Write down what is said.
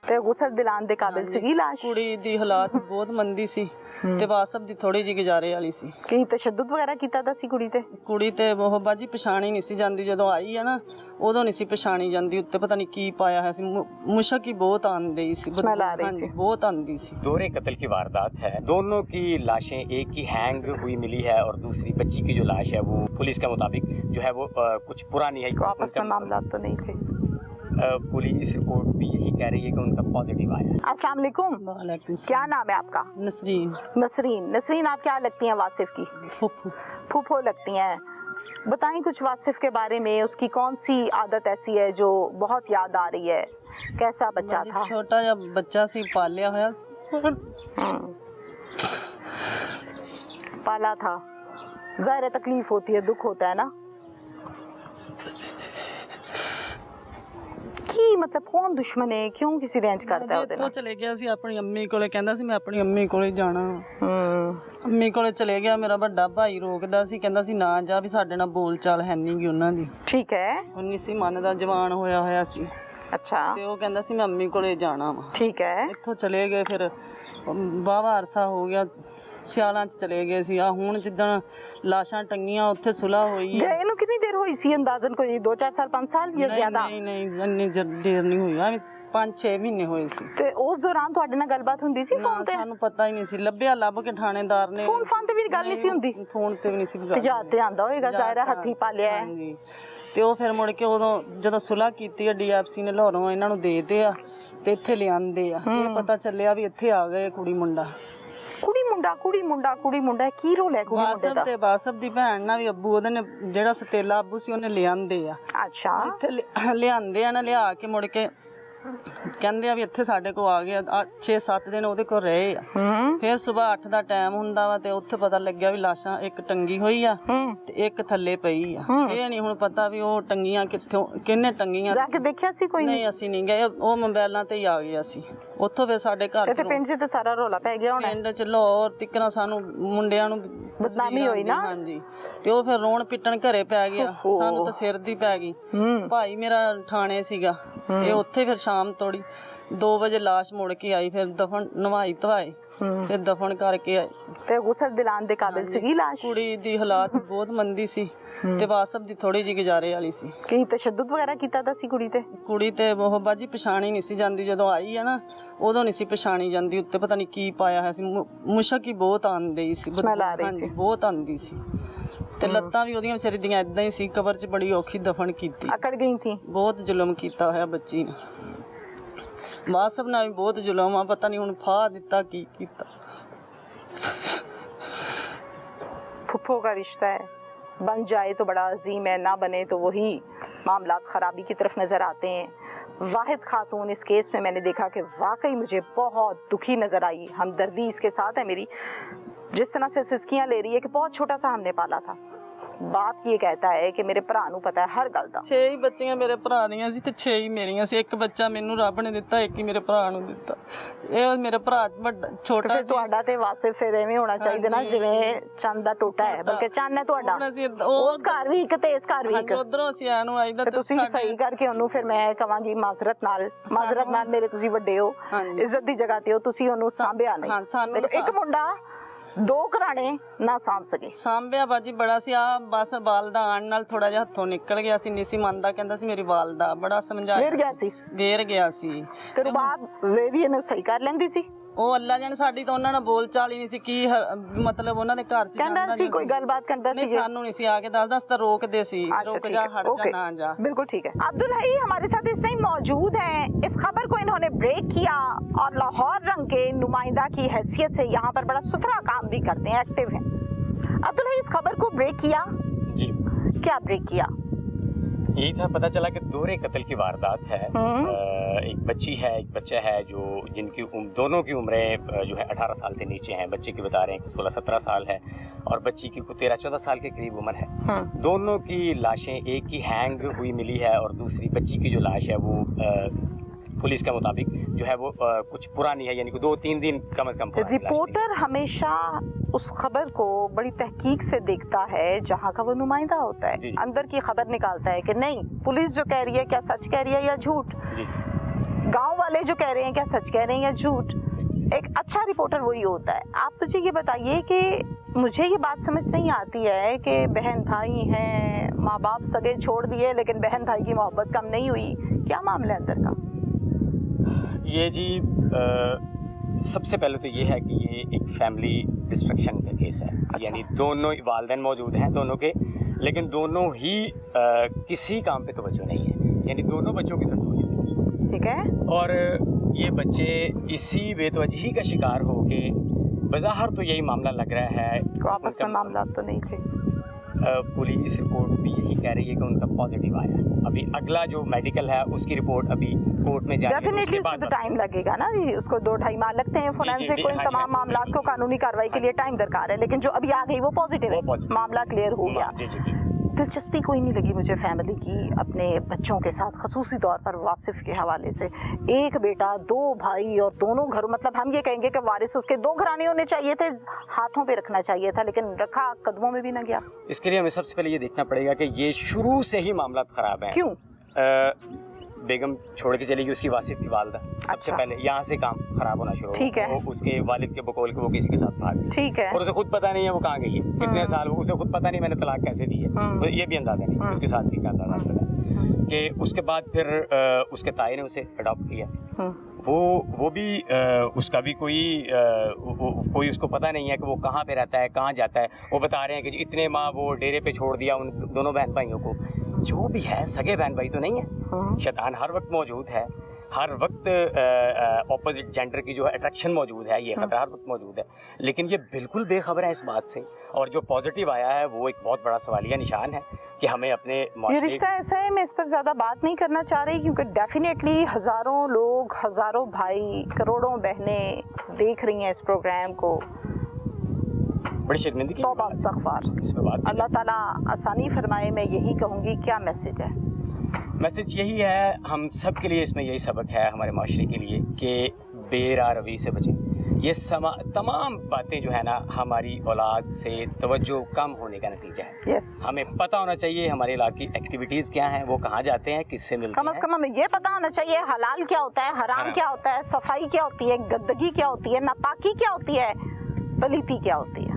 ਤੇ ਗੁਸਲ ਦਿਲਾਨ ਦੇ ਕਾਬਿਲ ਸੀਗੀ ਲਾਸ਼? ਕੁੜੀ ਦੀ ਹਾਲਾਤ ਬਹੁਤ ਮੰਦੀ ਸੀ ਤੇ ਵਾਸਬ ਦੀ ਥੋੜੀ ਜਿਹੀ ਗੁਜ਼ਾਰੇ ਵਾਲੀ ਸੀ। ਕੀ ਤਸ਼ੱਦਦ ਵਗੈਰਾ ਕੀਤਾ ਤਾਂ ਸੀ ਕੁੜੀ ਤੇ? ਕੁੜੀ ਤੇ ਉਹ ਬਾਜੀ ਪਛਾਣੀ ਨਹੀਂ ਸੀ ਜਾਂਦੀ, ਜਦੋਂ ਆਈ ਹੈ ਨਾ ਉਦੋਂ ਨਹੀਂ ਸੀ ਪਛਾਣੀ ਜਾਂਦੀ। ਉੱਤੇ ਪਤਾ ਨਹੀਂ ਕੀ ਪਾਇਆ ਹੋਇਆ ਸੀ, ਮੁਸ਼ਕ ਹੀ ਬਹੁਤ ਆਂਦੀ ਸੀ, ਹਾਂਜੀ बहुत आंदी सी। दोहरे कत्ल की वारदात है, दोनों की लाशें एक ही हैंग हुई मिली है और दूसरी बच्ची की जो लाश है वो पुलिस के मुताबिक जो है वो कुछ पुरानी है। आपस में मामला तो नहीं थे। पुलिस रिपोर्ट भी यही कह रही है कि उनका पॉजिटिव आया है। अस्सलाम वालेकुम। क्या नाम है आपका? नसरीन। नसरीन। नसरीन, आप क्या लगती हैं वासिफ की? फूफू। फूफो लगती हैं। बताएं कुछ वासिफ के बारे में, उसकी कौन सी आदत ऐसी है जो बहुत याद आ रही है? कैसा बच्चा था? छोटा जा बच्चा सी, पालिया होया पाला था। ज़ाहिर तकलीफ होती है, दुख होता है ना। ਕੀ ਮਤਲਬ ਕੌਣ ਦੁਸ਼ਮਣ ਹੈ, ਕਿਉਂ ਕਿਸੇ ਰੇਂਜ ਕਰਦਾ ਉਹਦੇ ਨਾਲ? ਚਲੇ ਗਿਆ ਸੀ ਆਪਣੀ ਅੰਮੀ ਕੋਲੇ, ਕਹਿੰਦਾ ਸੀ ਮੈਂ ਆਪਣੀ ਅੰਮੀ ਕੋਲੇ ਜਾਣਾ। ਅੰਮੀ ਕੋਲੇ ਚਲੇ ਗਿਆ, ਮੇਰਾ ਵੱਡਾ ਭਾਈ ਰੋਕਦਾ ਸੀ, ਕਹਿੰਦਾ ਸੀ ਨਾ ਜਾ, ਵੀ ਸਾਡੇ ਨਾਲ ਬੋਲ ਚਾਲ ਹੈ ਨਹੀਂ ਗੀ ਉਹਨਾਂ ਦੀ। ਠੀਕ ਹੈ। 19 ਸੀ ਮੰਨਦਾ, ਜਵਾਨ ਹੋਇਆ ਸੀ। ਅੱਛਾ। ਤੇ ਉਹ ਕਹਿੰਦਾ ਸੀ ਮੈਂ ਅੰਮੀ ਕੋਲੇ ਜਾਣਾ ਵਾ। ਠੀਕ ਹੈ। ਇੱਥੋਂ ਚਲੇ ਗਏ, ਫਿਰ ਵਾਹਵਾ ਅਰਸਾ ਹੋ ਗਿਆ, ਸਿਆਲਾਂ 'ਚ ਚਲੇ ਗਏ ਸੀ। ਆ ਹੁਣ ਜਿੱਦਣ ਲਾਸ਼ਾਂ ਟੰਗੀਆਂ ਉੱਥੇ ਸੁਲ੍ਹਾ ਹੋਈ ਹੈ। ਇਹਨੂੰ ਕਿੰਨੀ ਦੇਰ ਹੋਈ ਸੀ ਅੰਦਾਜ਼ਨ? ਕੋਈ 2-4 ਸਾਲ 5 ਸਾਲ ਜਾਂ ਜ਼ਿਆਦਾ? ਨਹੀਂ ਇੰਨੀ ਦੇਰ ਨਹੀਂ ਹੋਈ, ਐਵੇਂ 5-6 ਮਹੀਨੇ ਹੋਏ ਸੀ। ਤੇ ਉਸ ਦੌਰਾਨ ਤੁਹਾਡੇ ਨਾਲ ਗੱਲਬਾਤ ਹੁੰਦੀ ਸੀ ਫੋਨ ਤੇ? ਸਾਨੂੰ ਪਤਾ ਹੀ ਨਹੀਂ ਸੀ, ਲੱਭਿਆ ਲੱਭ ਕੇ ਥਾਣੇਦਾਰ ਨੇ। ਫੋਨ ਤੇ ਵੀ ਗੱਲ ਨਹੀਂ ਸੀ ਹੁੰਦੀ? ਫੋਨ ਤੇ ਵੀ ਨਹੀਂ ਸੀ ਗੱਲ। ਯਾਦ ਤੇ ਆਂਦਾ ਹੋਏਗਾ, ਜ਼ਾਹਿਰ ਹੱਥੀ ਪਾਲਿਆ ਹੈ। ਹਾਂਜੀ। ਤੇ ਉਹ ਫਿਰ ਮੁੜ ਕੇ ਉਦੋਂ ਜਦੋਂ ਸੁਲ੍ਹਾ ਕੀਤੀ ਹੈ ਡੀਐਫਸੀ ਨੇ ਲਾਹੌਰੋਂ, ਇਹਨਾਂ ਨੂੰ ਦੇਤੇ ਆ ਤੇ ਇੱਥੇ ਲਿਆਂਦੇ ਆ। ਇਹ ਪਤਾ ਚੱਲਿਆ ਵੀ ਇੱਥੇ ਆ ਗਏ ਕੁੜੀ ਮੁੰਡਾ। ਕੁੜੀ ਮੁੰਡਾ ਕੀ ਰੋਲ ਹੈ ਕੁੜੀ ਮੁੰਡੇ ਦਾ? ਤੇ ਬਾਸਬ ਦੀ ਭੈਣ ਨਾਲ ਵੀ ਅੱਬੂ ਉਹਦੇ ਨੇ, ਜਿਹੜਾ ਸਤੇਲਾ ਅੱਬੂ ਸੀ, ਉਹਨੇ ਲਿਆਂਦੇ ਆ। ਅੱਛਾ। ਇੱਥੇ ਲਿਆਂਦੇ ਆ ਨਾ, ਲਿਆ ਕੇ ਮੁੜ ਕੇ ਕਹਿੰਦੇ ਆ ਵੀ ਇੱਥੇ ਸਾਡੇ ਕੋਲ ਆ ਗਿਆ। 6-7 ਦਿਨ ਉਹਦੇ ਕੋਲ ਰਹੇ ਆ। ਫਿਰ ਸਵੇਰ 8 ਦਾ ਟਾਈਮ ਹੁੰਦਾ ਵਾ ਤੇ ਉੱਥੇ ਪਤਾ ਲੱਗਿਆ ਵੀ ਲਾਸ਼ਾਂ ਇੱਕ ਟੰਗੀ ਹੋਈ ਆ ਤੇ ਇੱਕ ਥੱਲੇ ਪਈ ਆ। ਇਹ ਨਹੀਂ ਹੁਣ ਪਤਾ ਵੀ ਉਹ ਟੰਗੀਆਂ ਕਿੱਥੋਂ, ਕਿਹਨੇ ਟੰਗੀਆਂ। ਜਾ ਕੇ ਦੇਖਿਆ ਸੀ ਕੋਈ? ਨਹੀਂ, ਅਸੀਂ ਨਹੀਂ ਗਏ, ਉਹ ਮੋਬਾਈਲਾਂ ਤੇ ਹੀ ਆ ਗਏ ਅਸੀਂ। ਉੱਥੋਂ ਫਿਰ ਸਾਡੇ ਘਰ ਤੇ ਪਿੰਡ 'ਚ ਤਾਂ ਸਾਰਾ ਰੋਲਾ ਪੈ ਗਿਆ ਹੋਣਾ। ਪਿੰਡ 'ਚ ਲਾਹੌਰ ਤਿੱਕਰਾਂ ਸਾਨੂੰ ਮੁੰਡਿਆਂ ਨੂੰ ਬਦਨਾਮੀ ਹੋਈ ਨਾ। ਹਾਂਜੀ। ਤੇ ਉਹ ਫਿਰ ਰੋਣ ਪਿੱਟਣ ਘਰੇ ਪੈ ਗਿਆ, ਸਾਨੂੰ ਤਾਂ ਸਿਰ ਦੀ ਪੈ ਗਈ। ਭਾਈ ਮੇਰਾ ਥਾਣੇ ਸੀਗਾ, ਇਹ ਉੱਥੇ ਫਿਰ ਸ਼ਾਮ ਤੋੜੀ 2 ਵਜੇ ਲਾਸ਼ ਮੁੜ ਕੇ ਆਈ। ਫਿਰ ਦਫਨ ਨਵਾਈ ਧਵਾਏ, ਫਿਰ ਦਫਨ ਕਰਕੇ ਆਏ। ਤੇ ਗੁਸਲ ਦਿਲਾਨ ਦੇ ਕਾਬਿਲ ਸੀਗੀ ਲਾਸ਼? ਕੁੜੀ ਦੀ ਹਾਲਾਤ ਬਹੁਤ ਮੰਦੀ ਸੀ ਤੇ ਵਾਸਬ ਦੀ ਥੋੜੀ ਜਿਹੀ ਗੁਜ਼ਾਰੇ ਵਾਲੀ ਸੀ। ਕੀ ਤਸ਼ੱਦਦ ਵਗੈਰਾ ਕੀਤਾ ਤਾਂ ਸੀ ਕੁੜੀ ਤੇ? ਕੁੜੀ ਤੇ ਉਹ ਬਾਜੀ ਪਛਾਣੀ ਨਹੀਂ ਸੀ ਜਾਂਦੀ, ਜਦੋਂ ਆਈ ਹੈ ਨਾ ਉਦੋਂ ਨਹੀਂ ਸੀ ਪਛਾਣੀ ਜਾਂਦੀ। ਉੱਤੇ ਪਤਾ ਨਹੀਂ ਕੀ ਪਾਇਆ ਹੋਇਆ ਸੀ, ਮੁਸ਼ਕ ਹੀ ਬਹੁਤ ਆਂਦੀ ਸੀ, ਹਾਂਜੀ ਬਹੁਤ ਆਂਦੀ ਸੀ। ਤੇ ਲੱਤਾਂ ਵੀ ਉਹਦੀਆਂ ਵਿਚਾਰੀ ਦੀਆਂ ਇਦਾਂ ਹੀ ਸੀ, ਕਬਰ 'ਚ ਬੜੀ ਔਖੀ ਦਫਨ ਕੀਤੀ। ਅਕੜ ਗਈ ਸੀ। ਬਹੁਤ ਜ਼ੁਲਮ ਕੀਤਾ ਹੋਇਆ ਬੱਚੀ ਨੇ। ਵਾਸਬ ਨਾਲ ਵੀ ਬਹੁਤ ਜ਼ੁਲਮ ਆ, ਪਤਾ ਨਹੀਂ ਹੁਣ ਫਾਹ ਦਿੱਤਾ ਕੀ ਕੀਤਾ। फुफ्फो का रिश्ता है, बन जाए तो बड़ा अजीम है, ना बने तो वही मामला खराबी की तरफ नज़र आते हैं। वाहिद खातून इस केस में मैंने देखा कि वाकई मुझे बहुत दुखी नज़र आई, हमदर्दी इसके साथ है मेरी। जिस तरह से सिसकियाँ ले रही है कि बहुत छोटा सा हमने पाला था। बाप ये कहता है कि मेरे भरा नूं पता है हर गल दा। 6 ਹੀ ਬੱਚੀਆਂ ਮੇਰੇ ਭਰਾ ਦੀਆਂ ਸੀ ਤੇ 6 ਹੀ ਮੇਰੀਆਂ ਸੀ। ਇੱਕ ਬੱਚਾ ਮੈਨੂੰ ਰੱਬ ਨੇ ਦਿੱਤਾ, ਇੱਕ ਹੀ ਮੇਰੇ ਭਰਾ ਨੂੰ ਦਿੱਤਾ। ਇਹ ਮੇਰੇ ਭਰਾ ਵੱਡਾ ਛੋਟਾ ਸੀ। ਤੁਹਾਡਾ ਤੇ ਵਾਸਿਫ ਫਿਰ ਐਵੇਂ ਹੋਣਾ ਚਾਹੀਦਾ ਨਾ ਜਿਵੇਂ ਚੰਦ ਦਾ ਟੋਟਾ ਹੈ, ਬਲਕਿ ਚੰਨ ਹੈ ਤੁਹਾਡਾ। ਉਸ ਘਰ ਵੀ ਇੱਕ ਤੇ ਇਸ ਘਰ ਵੀ ਇੱਕ। ਉਧਰੋਂ ਅਸੀਂ ਆਣ ਨੂੰ ਆਈਦਾ ਤੇ ਤੁਸੀਂ ਸਹੀ ਕਰਕੇ ਉਹਨੂੰ ਫਿਰ ਮੈਂ ਕਹਾਂਗੀ ਮਾਜ਼ਰਤ ਨਾਲ ਮੇਰੇ ਤੁਸੀਂ ਵੱਡੇ ਹੋ, ਇੱਜ਼ਤ ਦੀ ਜਗ੍ਹਾ ਤੇ ਹੋ, ਤੁਸੀਂ ਉਹਨੂੰ ਸਾਂਭਿਆ ਨਹੀਂ। ਇੱਕ ਮੁੰਡਾ 2 ਘਰਾਣੇ ਨਾ ਸਾਂਭ ਸਕੇ। ਸਾਂਭਿਆ ਬਾਜੀ ਬੜਾ ਸੀ। ਆ ਬਸ ਵਾਲਦਾ ਆਣ ਨਾਲ ਥੋੜਾ ਜਿਹਾ ਹੱਥੋਂ ਨਿਕਲ ਗਿਆ ਸੀ, ਨਹੀਂ ਸੀ ਮੰਨਦਾ, ਕਹਿੰਦਾ ਸੀ ਮੇਰੀ ਵਾਲਦਾ, ਬੜਾ ਸਮਝਾਇਆ, ਵੇਰ ਗਿਆ ਸੀ। ਤੇ ਬਾਅਦ ਵੇਰੀ ਇਹਨੂੰ ਸਹੀ ਕਰ ਲੈਂਦੀ ਸੀ। ਉਹ ਅੱਲਾ ਜਾਣੇ, ਸਾਡੀ ਤਾਂ ਉਹਨਾਂ ਨਾਲ ਬੋਲ ਚਾਲ ਹੀ ਨਹੀਂ ਸੀ। ਕੀ ਮਤਲਬ ਉਹਨਾਂ ਦੇ ਘਰ 'ਚ ਜਾਂਦਾ ਨਹੀਂ ਸੀ, ਕੋਈ ਗੱਲਬਾਤ ਕਰਦਾ ਸੀ। ਸਾਨੂੰ ਨਹੀਂ ਸੀ ਆ ਕੇ ਦੱਸ ਤਾਂ ਰੋਕਦੇ ਸੀ, ਰੁਕ ਜਾ, ਹਟ ਜਾ, ਨਾ जा। बिल्कुल ठीक है। अब्दुल हई हमारे साथ इस टाइम मौजूद हैं। इस खबर को इन्होंने ब्रेक किया और लाहौर रंग के नुमाइंदा की हैसियत से यहाँ पर बड़ा सुथरा काम भी करते हैं, एक्टिव हैं। अब्दुल हई, इस खबर को ब्रेक किया जी। क्या ब्रेक किया? यही था, पता चला कि दोहरे कत्ल की वारदात है। एक बच्ची है, एक बच्चा है, जो जिनकी दोनों की उम्रें जो है 18 साल से नीचे हैं। बच्चे की बता रहे हैं कि 16-17 साल है और बच्ची की 13-14 साल के करीब उम्र है। दोनों की लाशें एक ही हैंग हुई मिली है और दूसरी बच्ची की जो लाश है वो पुलिस के मुताबिक जो है वो कुछ पुरानी है, यानी कि 2-3 दिन कम से कम। रिपोर्टर हमेशा उस खबर को बड़ी तहकीक से देखता है जहाँ का वो नुमाइंदा होता है, अंदर की खबर निकालता है कि नहीं पुलिस जो कह रही है क्या सच कह रही है या झूठ। गांव वाले जो कह रहे हैं क्या सच कह रहे हैं या झूठ? एक अच्छा रिपोर्टर वही होता है। आप मुझे ये बताइए कि मुझे ये बात समझ नहीं आती है कि बहन भाई हैं, माँ बाप सगे छोड़ दिए, लेकिन बहन भाई की मोहब्बत कम नहीं हुई। क्या मामला है अंदर का? ये जी सबसे पहले तो ये है कि ये एक फैमिली डिस्ट्रक्शन का केस है। यानी दोनों वालिदैन मौजूद हैं दोनों के, लेकिन दोनों ही किसी काम पे तवज्जो नहीं है, यानी दोनों बच्चों की तरफ तवज्जो नहीं। ठीक है। और ये बच्चे इसी बेतवजही का शिकार हो के, बज़ाहिर तो यही मामला लग रहा है, आपस में मामला तो नहीं थे। पुलिस रिपोर्ट भी यही कह रही है कि उनका पॉजिटिव आया है। अभी अगला जो मेडिकल है उसकी रिपोर्ट अभी कोर्ट में जाएगी, तो उसके बाद तो टाइम लगेगा ना, उसको 2-2.5 माह लगते हैं फोरेंसिक को इन तमाम मामलात को कानूनी कार्रवाई के लिए टाइम दरकार है, लेकिन जो अभी आ गई वो पॉजिटिव है, मामला क्लियर हो गया। दिलचस्पी कोई नहीं लगी मुझे फैमिली की अपने बच्चों के साथ, खसूसी तौर पर वासिफ के हवाले से। एक बेटा, 2 भाई और दोनों घर, मतलब हम ये कहेंगे कि वारिस उसके 2 घराने होने चाहिए थे, हाथों पे रखना चाहिए था, लेकिन रखा कदमों में भी ना गया। इसके लिए हमें सबसे पहले ये देखना पड़ेगा कि ये शुरू से ही मामला खराब है। क्यों? बेगम छोड़ के चली गई उसकी वासिफ की वालदा, सबसे पहले यहाँ से काम खराब होना शुरू ठीक है। वो उसके वालिद के बकौल के वो किसी के साथ भाग गई। ठीक है। और उसे खुद पता नहीं है वो कहाँ गई है, कितने साल, उसे खुद पता नहीं मैंने तलाक कैसे दी है, तो ये भी अंदाजा नहीं उसके साथ भी का अंदाजा लगा कि उसके बाद फिर उसके ताए ने उसे अडॉप्ट किया। वो भी उसका भी कोई उसको पता नहीं है कि वो कहाँ पे रहता है, कहाँ जाता है। वो बता रहे हैं कि इतने माह वो डेरे पे छोड़ दिया उन दोनों बहन भाइयों को। जो भी है सगे बहन भाई तो नहीं है, शैतान हर वक्त मौजूद है, हर वक्त ऑपोजिट जेंडर की जो है अट्रैक्शन मौजूद है, ये खतरा हर वक्त मौजूद है, लेकिन ये बिल्कुल बेखबर है इस बात से। और जो पॉजिटिव आया है वो एक बहुत बड़ा सवालिया निशान है कि हमें अपने ये रिश्ता ऐसा है, मैं इस पर ज़्यादा बात नहीं करना चाह रही, क्योंकि डेफिनेटली हज़ारों लोग, हज़ारों भाई, करोड़ों बहनें देख रही हैं इस प्रोग्राम को। बड़ी शर्मिंदगी की तौबा इस्तग़फ़ार, अल्लाह ताला आसानी फरमाए। मैं यही कहूँगी, क्या मैसेज है? मैसेज यही है, हम सब के लिए इसमें यही सबक है हमारे माशरे के लिए कि बेरा रवी से बचें। ये तमाम बातें जो है ना हमारी औलाद से तवज्जो कम होने का नतीजा है। हमें पता होना चाहिए हमारे इलाके की एक्टिविटीज़ क्या हैं, वो कहाँ जाते हैं, किससे मिलते हैं। कम से कम हमें ये पता होना चाहिए हलाल क्या होता है, हराम क्या होता है, सफाई क्या होती है, गंदगी क्या होती है, नापाकी क्या होती है, पलीती क्या होती है।